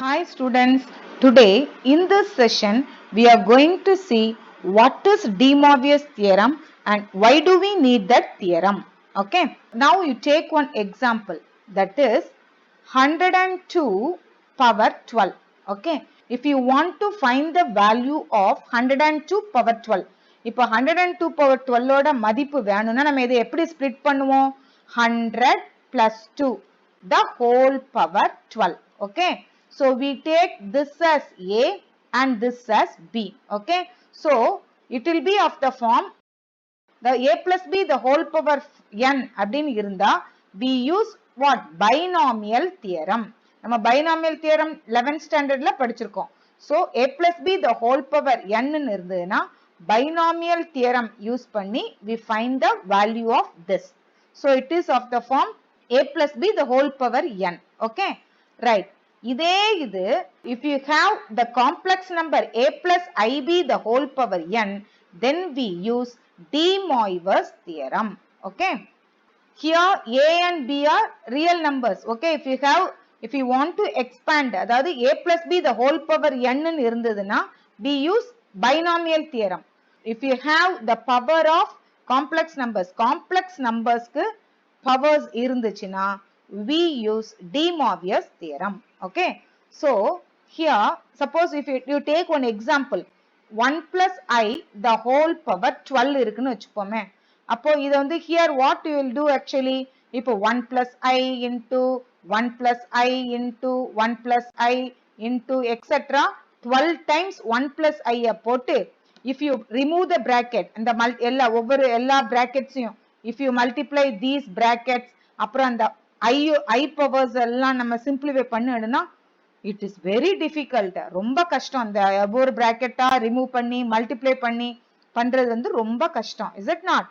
Hi students, today in this session we are going to see what is De Moivre's theorem and why do we need that theorem. Okay, now you take one example, that is 102 power 12. Okay, if you want to find the value of 102 power 12, இப்போ 102 power 12 ஓட மதிப்பு வேணும்னா நம்ம இதை எப்படி split பண்ணுவோம்? 100 plus 2 the whole power 12. Okay, so we take this as A and this as B. Okay, so it will be of the form the A plus B the whole power n அப்படின்னு இருந்தா we use what? Binomial theorem. நம்ம binomial theorem 11th standardல படிச்சிருக்கோம். So A plus B the whole power n ன்னு இருந்ததுன்னா binomial theorem use பண்ணி we find the value of this. So it is of the form A plus B the whole power n. Okay, right. இதே இது if you have the complex number A plus IB the whole power n, then we use De Moivre's theorem. Okay, here A and B are real numbers. Okay, if you want to expand அதாவது A plus B the whole power n ன்னு இருந்ததுன்னா we use binomial theorem. If you have the power of complex numbers க்கு powers இருந்துச்சுன்னா we use De Moivre's theorem. Okay, so here suppose if you take one example 1 plus I the whole power 12 இருக்குன்னு வச்சுப்போமே, அப்போ இது வந்து here what you will do actually, இப்போ 1 plus I into 1 plus I into 1 plus I into etc 12 times 1 plus I போட்டு if you remove the bracket அந்த எல்லா bracketsயும் if you multiply these brackets அப்புறம் அந்த I powers எல்லாம் நம்ம simplify பண்ணனும்னா it is very difficult. ரொம்ப கஷ்டம். அந்த ஒவ்வொரு bracket remove பண்ணி multiply பண்ணி பண்றது வந்து ரொம்ப கஷ்டம். Is it not?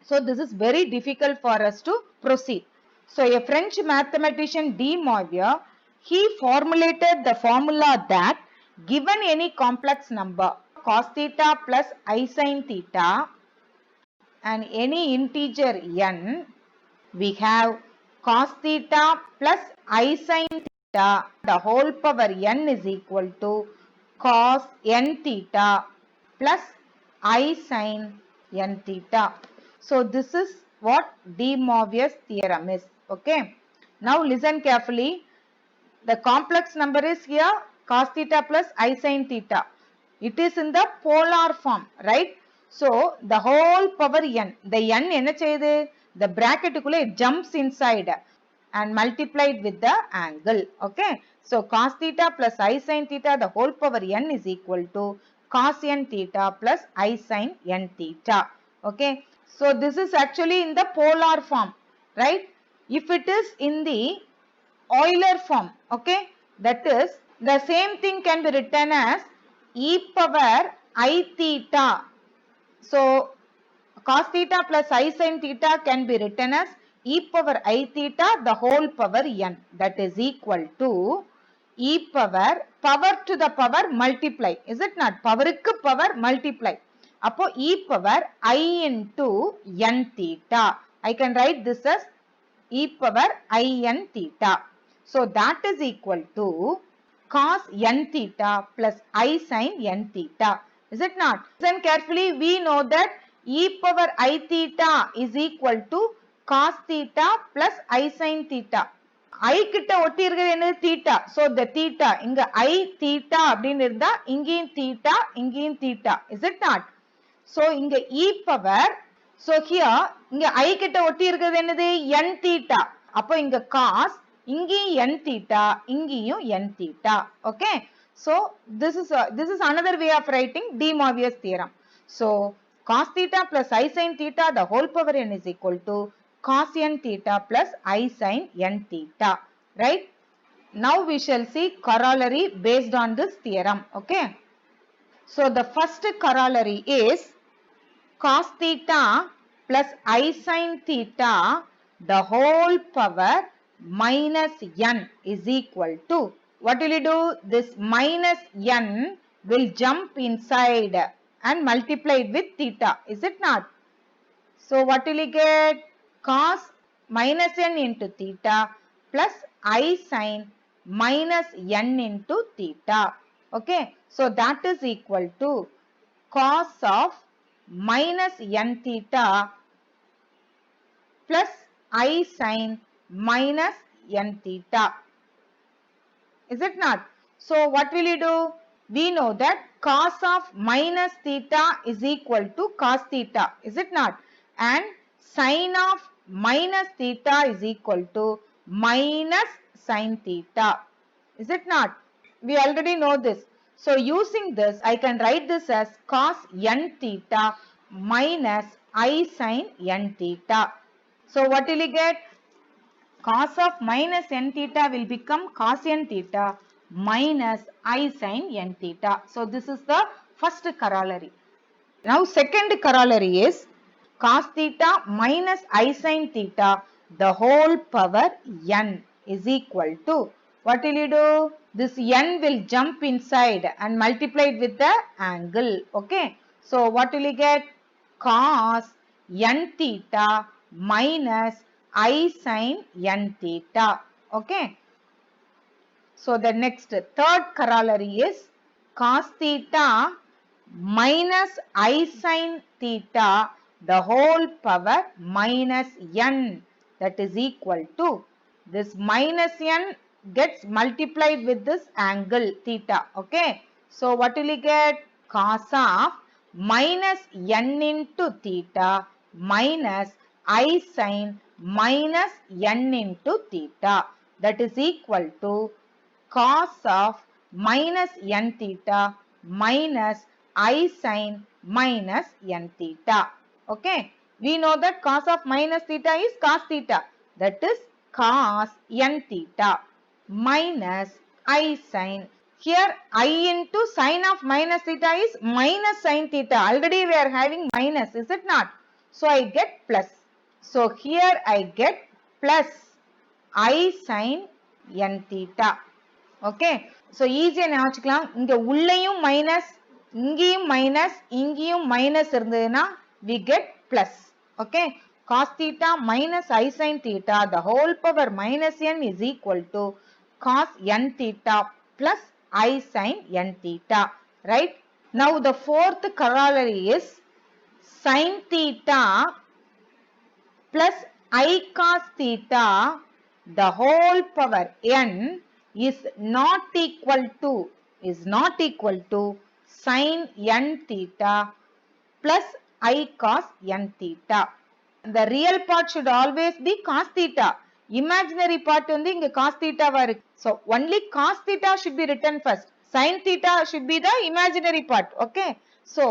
So this is very difficult for us to proceed. So a French mathematician De Moivre, he formulated the formula that given any complex number cos theta plus I sin theta and any integer n, we have cos theta plus I sin theta the whole power n is equal to cos n theta plus I sin n theta. So this is what De Moivre's theorem is. Okay, now listen carefully. The complex number is here cos theta plus I sin theta. It is in the polar form, right? So the whole power n, the n என்ன செய்யுது? The bracket குள்ள it jumps inside and multiplied with the angle. Okay, so cos theta plus I sin theta the whole power n is equal to cos n theta plus I sin n theta. Okay, so this is actually in the polar form, right? If it is in the Euler form, okay, that is the same thing can be written as e power I theta. So cos theta plus I sin theta can be written as e power I theta the whole power n, that is equal to e power to the power multiply. Is it not? Power க்கு power multiply. அப்போ e power I into n theta. I can write this as e power I n theta. So that is equal to cos n theta plus I sin n theta. Is it not? Listen carefully. We know that e power I theta is equal to cos theta plus I sin theta. I கிட்ட ஒட்டி இருக்கிறது என்னது? theta. So the theta இங்க I theta அப்படின்னு இருந்தா இங்கேயும் theta இங்கேயும் theta. Is it not? So இங்க e power, so here இங்க I கிட்ட ஒட்டி இருக்கிறது என்னது? n theta. அப்போ இங்க cos, இங்கேயும் n theta இங்கேயும் n theta. Okay, so this is another way of writing De Moivre's theorem. So cos theta plus I sin theta the whole power n is equal to cos n theta plus I sin n theta, right? Now we shall see corollary based on this theorem. Okay, so the first corollary is cos theta plus I sin theta the whole power minus n is equal to, what will you do? This minus n will jump inside and multiplied with theta. Is it not? So what will you get? Cos minus n into theta plus I sin minus n into theta. Okay, so that is equal to cos of minus n theta plus I sin minus n theta. Is it not? So what will you do? We know that cos of minus theta is equal to cos theta. Is it not? And sin of minus theta is equal to minus sin theta. Is it not? We already know this. So using this, I can write this as cos n theta minus I sin n theta. So what will you get? Cos of minus n theta will become cos n theta minus I sin n theta. So this is the first corollary. Now second corollary is cos theta minus I sin theta the whole power n is equal to, what will you do? This n will jump inside and multiply it with the angle. Okay. So what will you get? Cos n theta minus I sin n theta. Okay. So the next third corollary is cos theta minus I sin theta the whole power minus n, that is equal to, this minus n gets multiplied with this angle theta. Okay. So what will you get? Cos of minus n into theta minus I sin minus n into theta, that is equal to cos of minus n theta minus I sin minus n theta. Okay. We know that cos of minus theta is cos theta, that is cos n theta minus I sin. Here I into sin of minus theta is minus sin theta. Already we are having minus, is it not? So I get plus. So here I get plus I sin n theta. Okay. So easy ஞாபகம் இங்க உள்ளேயும் minus இங்கேயும் minus இங்கேயும் minus இருந்ததுன்னா we get plus. Okay. Cos theta minus I sin theta the whole power minus n is equal to cos n theta plus I sin n theta. Right. Now the fourth corollary is sin theta plus I cos theta the whole power n is not equal to sin n theta plus I cos n theta. The real part should always be cos theta. Imaginary part வந்து இங்க cos theta வா இருக்கு. So only cos theta should be written first. Sin theta should be the imaginary part. Okay. So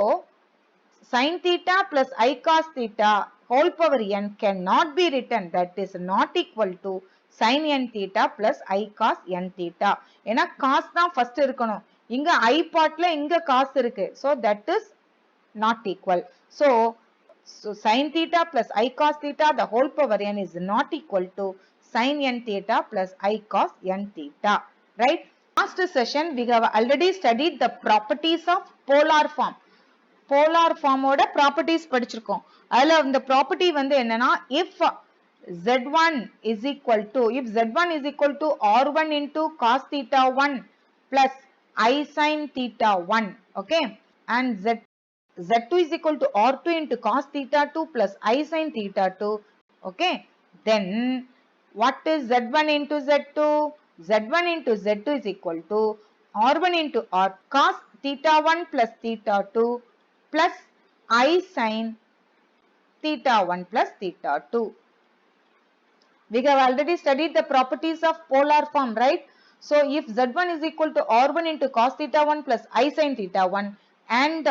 sin theta plus I cos theta whole power n cannot be written. That is not equal to sin n theta plus I cos n theta. ஏன்னா cos தான் first இருக்கணும். இங்க I partல இங்க cos இருக்கு. So that is not equal. So sin theta plus I cos theta the whole power n is not equal to sin n theta plus I cos n theta. Right? Last session we have already studied the properties of polar form. Polar ஃபார்மோட properties படிச்சிருக்கோம். அதுல இந்த property வந்து என்னன்னா, if z1 is equal to r1 into cos theta 1 plus I sin theta 1, okay, and z2 is equal to r2 into cos theta 2 plus I sin theta 2, okay, then what is z1 into z2? z1 into z2 is equal to r1 into r cos theta 1 plus theta 2 plus I sin theta 1 plus theta 2. We have already studied the properties of polar form, right? So if z1 is equal to r1 into cos theta 1 plus I sin theta 1 and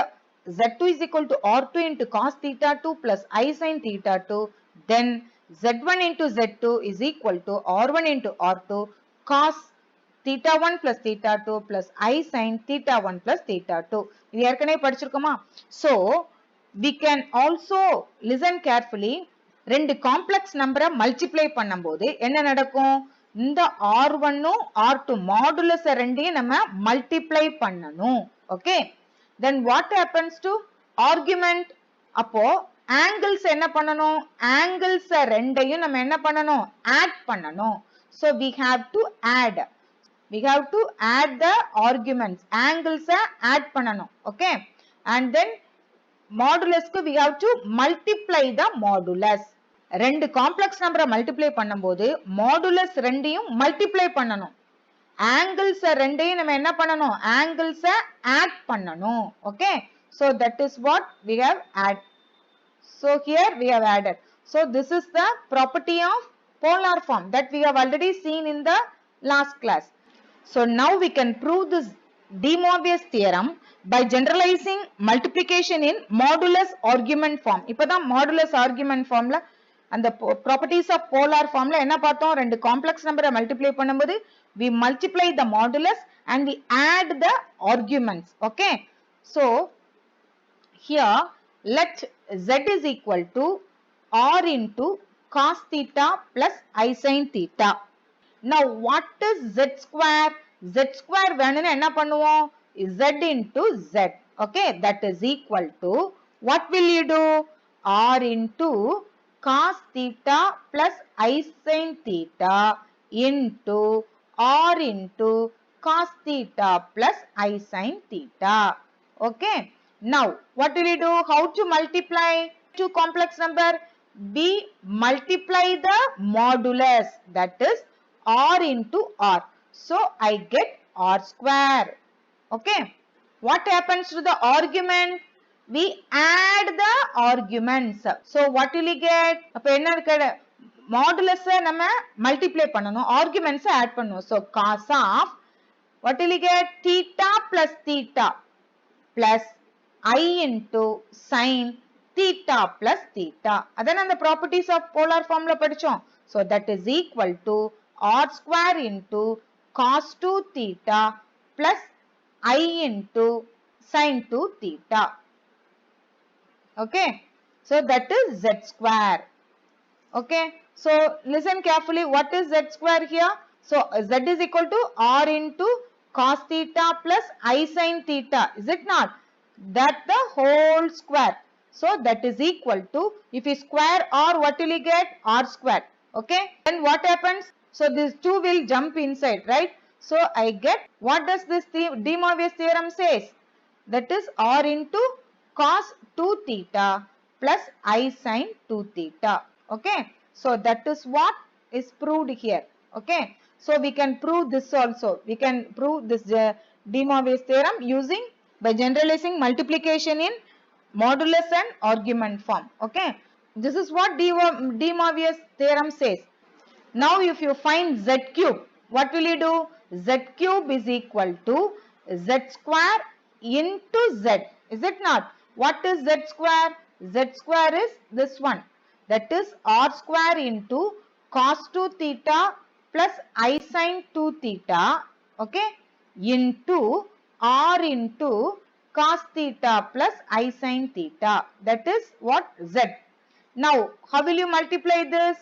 z2 is equal to r2 into cos theta 2 plus I sin theta 2, then z1 into z2 is equal to r1 into r2 cos theta 1 plus theta 2 plus I sin theta 1 plus theta 2. இது ஏற்கனவே படிச்சிருக்கோமா? So we can also listen carefully. ரெண்டு complex நம்பரை multiply பண்ணும்போது என்ன நடக்கும்? இந்த r1 r2 modulus ரெண்டையும் நம்ம மல்டிப்ளை பண்ணணும். Okay. Then what happens to argument? அப்போ angles என்ன பண்ணணும்? angles ரெண்டையும் நம்ம என்ன பண்ணணும்? add பண்ணணும். So we have to add. we have to add the arguments, angles add பண்ணனும். Okay, and then modulus க்கு we have to multiply the modulus. ரெண்டு காம்ப்ளெக்ஸ் நம்பரை மல்டிப்ளை பண்ணும்போது மாடுலஸ் ரெண்டையும் மல்டிப்ளை பண்ணணும். angles ரெண்டையும் நம்ம என்ன பண்ணணும், angles add பண்ணணும். Okay, so that is what we have add. So here we have added. So this is the property of polar form that we have already seen in the last class. So now we can prove this De Moivre's theorem by generalizing multiplication in modulus argument form. இப்பதான் modulus argument formல அந்த properties of polar formல என்ன பார்த்தோம், ரெண்டு complex நம்பரை multiply பண்ணும்போது we multiply the modulus and we add the arguments. Okay, so here let z is equal to r into cos theta plus I sin theta. Now what is z square? Z square வேணும்னா என்ன பண்ணுவோம், z into z. Okay, that is equal to what will you do, r into cos theta plus I sin theta into r into cos theta plus I sin theta. Okay, now what will you do, how to multiply two complex number, we multiply the modulus, that is r into r. So I get r square. Okay, what happens to the argument, we add the arguments. So what will you get, அப்ப என்ன இருக்கு, modulus நம்ம multiply பண்ணனும், arguments add பண்ணனும். So cos of what will you get, theta plus theta plus I into sin theta plus theta. அதான் அந்த properties of polar formல படிச்சோம். So that is equal to r square into cos 2 theta plus I into sin 2 theta. Okay, so that is z square. Okay, so listen carefully, what is z square here? So z is equal to r into cos theta plus I sin theta, is it not? That the whole square. So that is equal to, if you square r, what will you get, r square. Okay, then what happens, so these two will jump inside, right? So I get, what does this De Moivre's theorem says, that is r into cos 2 theta plus I sin 2 theta. Okay, so that is what is proved here. Okay, so we can prove this also, we can prove this De Moivre's theorem using by generalizing multiplication in modulus and argument form. Okay, this is what De Moivre's theorem says. Now if you find z cube, what will you do, z cube is equal to z square into z, is it not? What is z square? Z square is this one, that is r square into cos 2 theta plus I sin 2 theta. Okay, into r into cos theta plus I sin theta, that is what, z. Now how will you multiply this,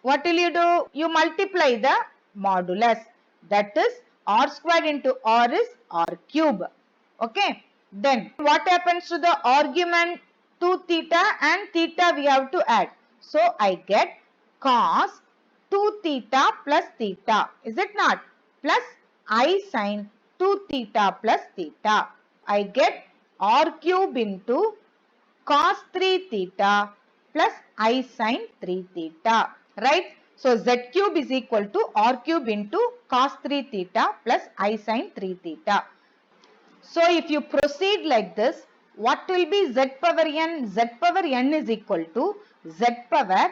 what will you do, you multiply the modulus, that is r square into r is r cube. Okay, then what happens to the argument 2 theta and theta we have to add. So I get cos 2 theta plus theta, is it not, plus I sin 2 theta plus theta. I get r cube into cos 3 theta plus I sin 3 theta, right? So z cube is equal to r cube into cos 3 theta plus I sin 3 theta. So if you proceed like this, what will be z power n? Z power n is equal to z power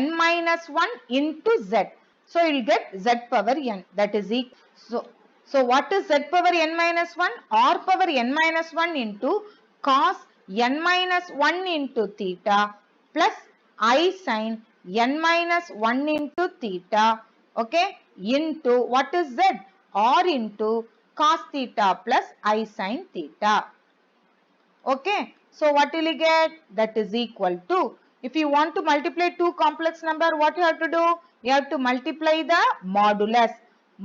n minus 1 into z. So you will get z power n, that is equal. So what is z power n minus 1? R power n minus 1 into cos n minus 1 into theta plus I sin n minus 1 into theta. Okay, into what is z? R into cos theta plus I sin theta. Okay, so what will you get? That is equal to, if you want to multiply two complex number, what you have to do? You have to multiply the modulus.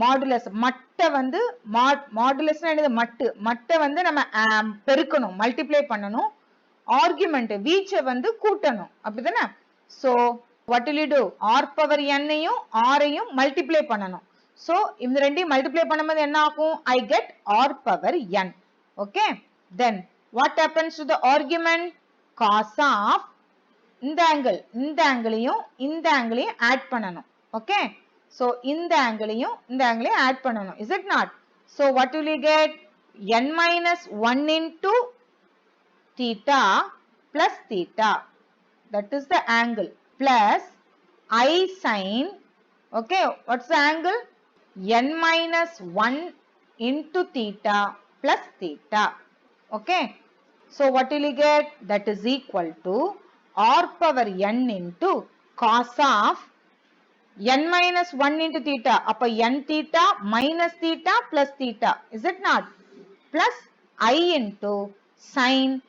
Modulus, மட்ட வந்து modulus என்னது, மட்ட வந்து நம்ம பெருக்கணும், multiply பண்ணணும், argument வீச்ச வந்து கூட்டணும், அப்படிதானே? So what will you do? R power n ஐயும் r ஐயும் multiply பண்ணணும். So இந்த ரெண்டையும் multiply பண்ணும்போது என்ன ஆகும்? I get r power n. Okay. Then what happens to the argument? Cos of இந்த ஆங்கிளையும் இந்த ஆங்கிளையும் add பண்ணணும். Okay. So இந்த ஆங்கிளையும் add பண்ணணும். Is it not? So what will you get? N minus 1 into theta plus theta. That is the angle. Plus I sin. Okay. What's the angle? N minus 1 into theta plus theta. Okay. So what will you get? That is equal to r power n into cos of n minus 1 into theta. Appa n theta minus theta plus theta. Is it not? Plus I into sin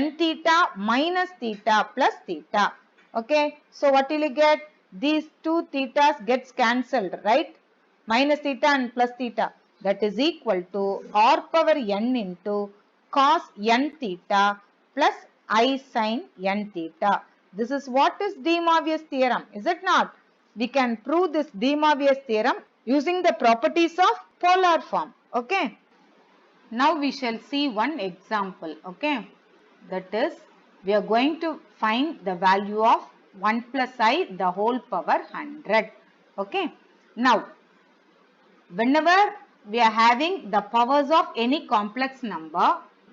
n theta minus theta plus theta. Okay. So what will you get? These two thetas gets cancelled, right? Minus theta and plus theta. That is equal to r power n into cos n theta plus I sin n theta. This is what is De Moivre's theorem. Is it not? We can prove this De Moivre's theorem using the properties of polar form. Okay. Now we shall see one example. Okay. That is, we are going to find the value of 1 plus I the whole power 100. Okay. Now, whenever we are having the powers of any complex number,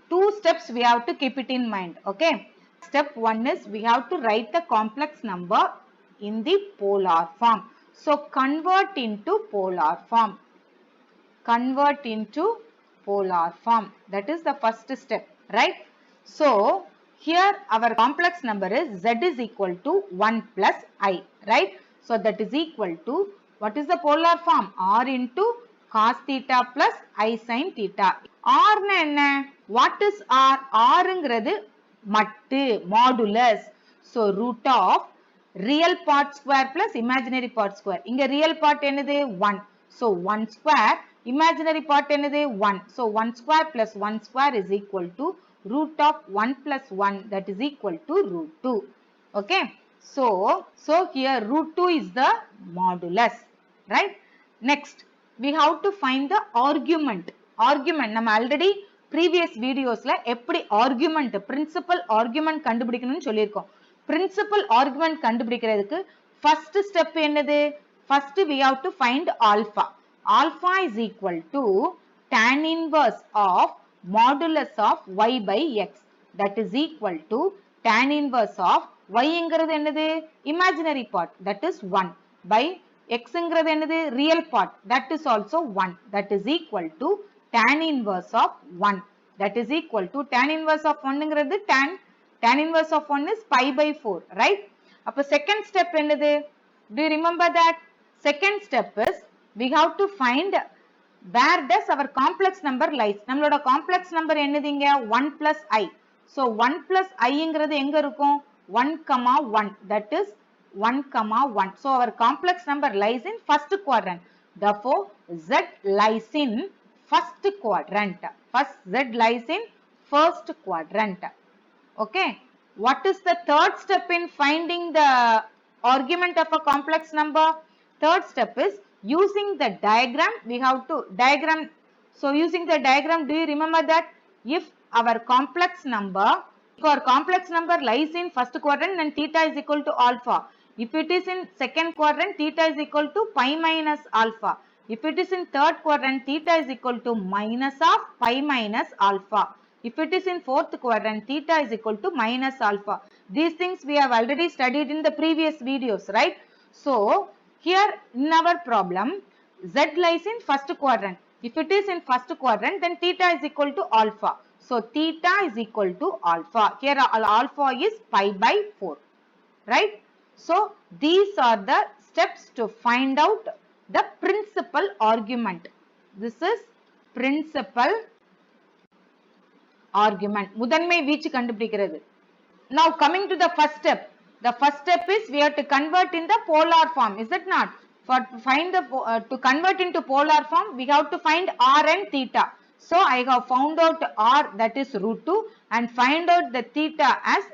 two steps we have to keep it in mind. Okay. Step 1 is we have to write the complex number in the polar form. So convert into polar form. Convert into polar form. That is the first step, right? So here our complex number is z is equal to 1 plus I, right? So that is equal to, what is the polar form? R into cos theta plus I sin theta. R na enna? What is R? R ங்கிறது மட்டு, modulus. So root of real part square plus imaginary part square. இங்க real part என்னது? 1. So 1 square, imaginary part என்னது? 1. So 1 square plus 1 square is equal to root of 1 plus 1, that is equal to root 2. Okay. So here root 2 is the modulus, right? Next, we have to find the argument. Argument, நம்ம already previous videosல எப்படி argument, principal argument கண்டுபிடிக்கணும்னு சொல்லியிருக்கோம். Principal argument கண்டுபிடிக்கிறதுக்கு first step என்னது? First we have to find alpha. Alpha is equal to tan inverse of modulus of y by x. That is equal to tan inverse of y ங்கிறது என்னது? Imaginary part, that is 1, by x ங்கிறது என்னது? Real part, that is also 1. That is equal to tan inverse of 1. That is equal to tan inverse of 1 ங்கிறது tan inverse of 1 is pi by 4, right? அப்ப second step என்னது? Do you remember that? Second step is we have to find where does our complex number lies. நம்மளோட complex number என்னதுங்க? 1 plus I. So 1 plus I ங்கிறது எங்க இருக்கும்? 1, 1. That is 1, 1. So our complex number lies in first quadrant. Therefore, Z lies in first quadrant. First Z lies in first quadrant. Okay. What is the third step in finding the argument of a complex number? Third step is using the diagram. We have to diagram. So using the diagram, do you remember that if our complex number lies in first quadrant, then theta is equal to alpha. If it is in second quadrant, theta is equal to pi minus alpha. If it is in third quadrant, theta is equal to minus of pi minus alpha. If it is in fourth quadrant, theta is equal to minus alpha. These things we have already studied in the previous videos, right? So here in our problem, Z lies in first quadrant. If it is in first quadrant, then theta is equal to alpha. So theta is equal to alpha. Here alpha is pi by 4, right? So these are the steps to find out the principal argument. This is principal argument. முதன்மை வீச்சு கண்டுபிடிக்கிறது. Now coming to the first step. The first step is we have to convert in the polar form. Is it not? For to convert into polar form, we have to find r and theta. So I have found out r, that is root 2, and find out the theta as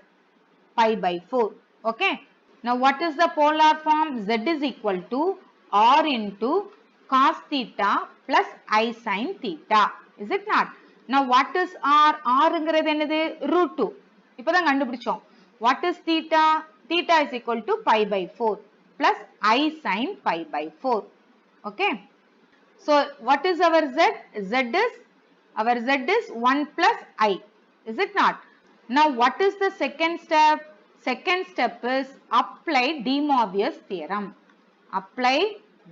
pi by 4. Okay. Now what is the polar form? Z is equal to r into cos theta plus I sin theta. Is it not? Now what is R? R ங்கிறது என்னது? root 2. இப்போதான் கண்டுபிடிச்சோம். What is theta? Theta is equal to pi by 4 plus I sin pi by 4. Okay. So what is our Z? Our Z is 1 plus I. Is it not? Now what is the second step? Second step is apply De Moivre's theorem. Apply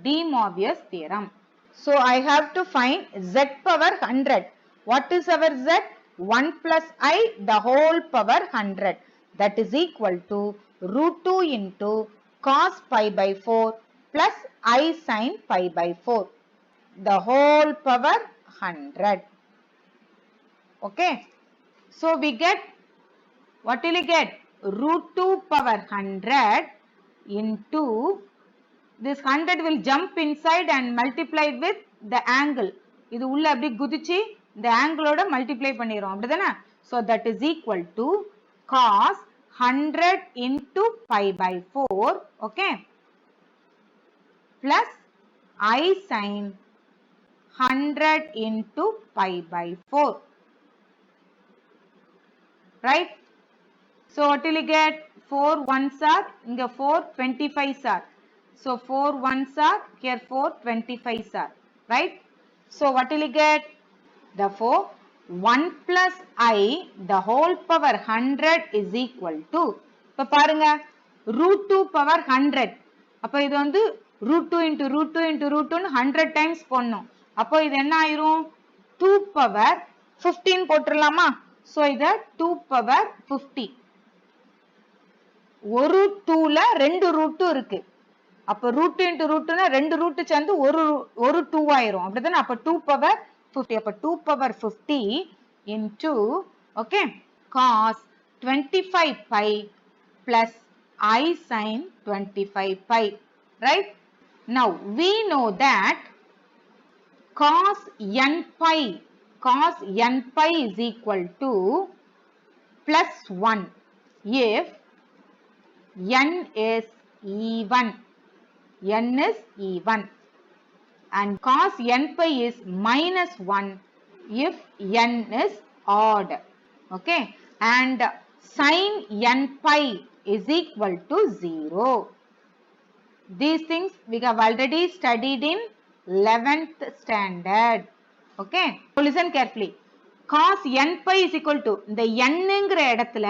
De Moivre's theorem. So I have to find Z power 100. What is our Z? 1 plus I the whole power 100. That is equal to root 2 into cos pi by 4 plus I sin pi by 4. The whole power 100. Okay. So we get, what will we get? Root 2 power 100 into, this 100 will jump inside and multiply with the angle. இது உள்ள அப்படி குதிச்சு the angle ஓட multiply பண்ணிரும். அப்படிதானே? So that is equal to cos 100 into pi by 4. Okay. Plus I sin 100 into pi by 4. Right? So what will you get? 4 ones are, inga 4 25s are. So 4 ones are, here 4 25s are. Right? So what will you get? Therefore 1 plus I the whole power 100 is equal to, இப்ப பாருங்க root 2 power 100. அப்ப இது வந்து root 2 into root 2 into root 2 100 times போடணும். அப்போ இது என்ன ஆயிரும்? 2 power 15 போட்டுடலாமா? So இத 2 power 50. ஒரு 2ல ரெண்டு ரூட் இருக்கு. அப்ப ரூட் இன்டு ரூட்னா ரெண்டு ரூட் சேர்ந்து ஒரு 2 ஆயிரும். அப்படிதானே? அப்ப 2 பவர் 50. அப்ப 2 power 50 into, okay, cos 25 pi plus I sin 25 pi. Right? Now we know that cos n pi is equal to plus 1 if n is even. N is even. And cos n pi is minus 1 if n is odd. Okay. And sin n pi is equal to 0. These things we have already studied in 11th standard. Okay. So listen carefully. Cos n pi is equal to, இந்த n ங்கிற இடத்துல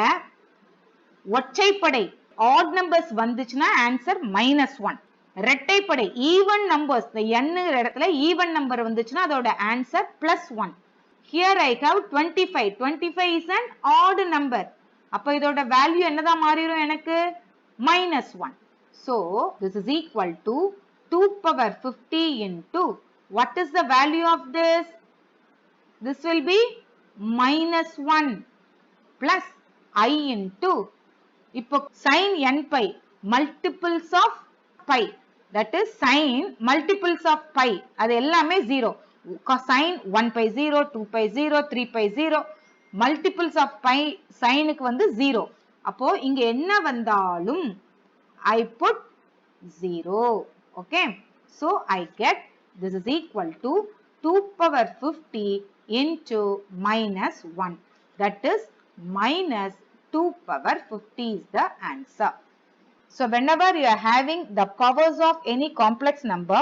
ஒற்றைப்படை odd numbers வந்துச்சுன்னா answer minus 1. இரட்டைப்படை even numbers, the n ங்கிற இடத்துல even number வந்துச்சுன்னா அதோட answer plus 1. Here I have 25. 25 is an odd number. அப்ப இதோட value என்னதான் மாறிரும் எனக்கு? minus 1. So this is equal to 2 power 50 into, what is the value of this? This will be minus 1 plus I into, இப்போ sin n pi multiples of pi, that is sin multiples of pi, அது எல்லாமே 0. sin 1 pi 0, 2 pi 0, 3 pi 0, multiples of pi sin க்கு வந்து 0. அப்போ இங்க என்ன வந்தாலும் I put 0. Okay. So I get this is equal to 2 power 50 into minus 1. That is minus 2 power 50 is the answer. So whenever you are having the powers of any complex number,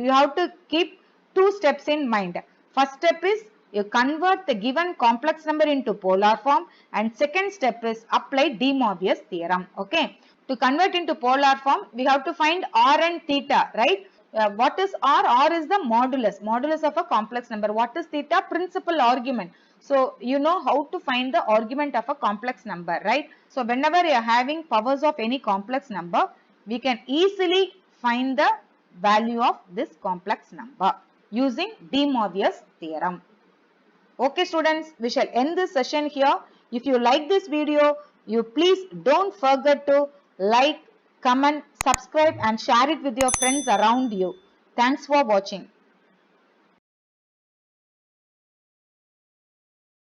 you have to keep two steps in mind. First step is you convert the given complex number into polar form, and second step is apply De Moivre's theorem. Okay. To convert into polar form, we have to find r and theta, right? What is r? R is the modulus of a complex number. What is theta? Principal argument. So you know how to find the argument of a complex number, right? So whenever you are having powers of any complex number, we can easily find the value of this complex number using De Moivre's theorem. Okay students, we shall end this session here. If you like this video, you please don't forget to like, comment, subscribe and share it with your friends around you. Thanks for watching.